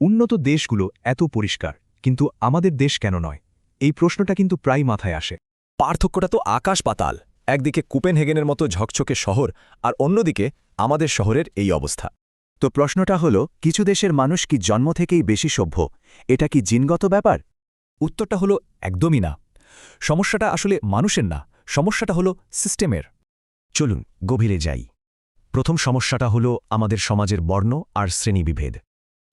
উন্নত দেশগুলো এত পরিষ্কার কিন্তু আমাদের দেশ কেন নয় এই প্রশ্নটা কিন্তু প্রায় মাথায় আসে। পার্থক্যটা তো আকাশ পাতাল। একদিকে কোপেনহেগেনের মতো ঝকঝকে শহর আর অন্যদিকে আমাদের শহরের এই অবস্থা। তো প্রশ্নটা হলো, কিছু দেশের মানুষ কি জন্ম থেকেই বেশি সভ্য? এটা কি জিনগত ব্যাপার? উত্তরটা হলো একদমই না। সমস্যাটা আসলে মানুষের না, সমস্যাটা হলো সিস্টেমের। চলুন গভীরে যাই। প্রথম সমস্যাটা হলো আমাদের সমাজের বর্ণ আর শ্রেণীবিভেদ।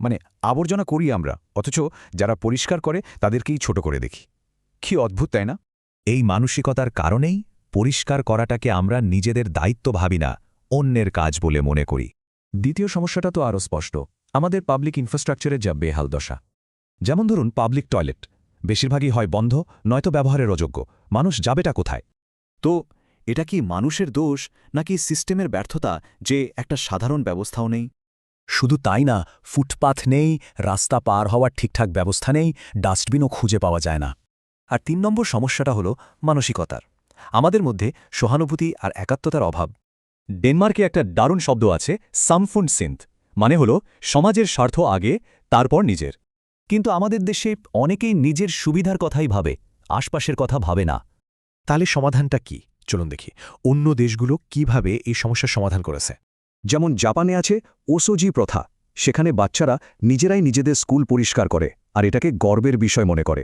মানে আবর্জনা করি আমরা, অথচ যারা পরিষ্কার করে তাদেরকেই ছোট করে দেখি। কি অদ্ভুত, তাই না? এই মানসিকতার কারণেই পরিষ্কার করাটাকে আমরা নিজেদের দায়িত্ব ভাবি না, অন্যের কাজ বলে মনে করি। দ্বিতীয় সমস্যাটা তো আরও স্পষ্ট, আমাদের পাবলিক ইনফ্রাস্ট্রাকচারের যা বেহাল দশা। যেমন ধরুন পাবলিক টয়লেট, বেশিরভাগই হয় বন্ধ, নয়তো ব্যবহারের অযোগ্য। মানুষ যাবেটা কোথায়? তো এটা কি মানুষের দোষ, নাকি সিস্টেমের ব্যর্থতা যে একটা সাধারণ ব্যবস্থাও নেই? শুধু তাই না, ফুটপাথ নেই, রাস্তা পার হওয়ার ঠিকঠাক ব্যবস্থা নেই, ডাস্টবিনও খুঁজে পাওয়া যায় না। আর ৩ নম্বর সমস্যাটা হলো মানসিকতার। আমাদের মধ্যে সহানুভূতি আর একাত্মতার অভাব। ডেনমার্কে একটা দারুণ শব্দ আছে, সামফুন্ডসিন্থ, মানে হলো সমাজের স্বার্থ আগে, তারপর নিজের। কিন্তু আমাদের দেশে অনেকেই নিজের সুবিধার কথাই ভাবে, আশপাশের কথা ভাবে না। তাহলে সমাধানটা কি? চলুন দেখি অন্য দেশগুলো কিভাবে এই সমস্যার সমাধান করেছে। যেমন জাপানে আছে ওসোজি প্রথা। সেখানে বাচ্চারা নিজেরাই নিজেদের স্কুল পরিষ্কার করে আর এটাকে গর্বের বিষয় মনে করে।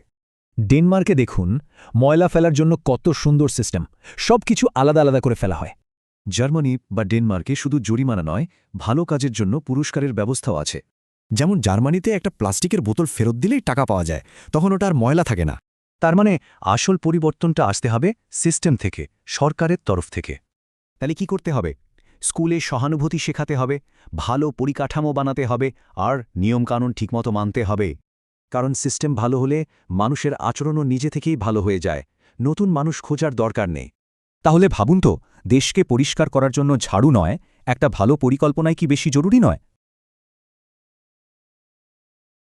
ডেনমার্কে দেখুন, ময়লা ফেলার জন্য কত সুন্দর সিস্টেম, সব কিছু আলাদা আলাদা করে ফেলা হয়। জার্মানি বা ডেনমার্কে শুধু জরিমানা নয়, ভালো কাজের জন্য পুরস্কারের ব্যবস্থাও আছে। যেমন জার্মানিতে একটা প্লাস্টিকের বোতল ফেরত দিলেই টাকা পাওয়া যায়, তখন ওটা আর ময়লা থাকে না। তার মানে আসল পরিবর্তনটা আসতে হবে সিস্টেম থেকে, সরকারের তরফ থেকে। তাহলে কি করতে হবে? স্কুলে সহানুভূতি শেখাতে হবে, ভালো পরিকাঠামো বানাতে হবে, আর নিয়মকানুন ঠিকমতো মানতে হবে। কারণ সিস্টেম ভালো হলে মানুষের আচরণও নিজে থেকেই ভালো হয়ে যায়, নতুন মানুষ খোঁজার দরকার নেই। তাহলে ভাবুন তো, দেশকে পরিষ্কার করার জন্য ঝাড়ু নয়, একটা ভালো পরিকল্পনাই কি বেশি জরুরি নয়?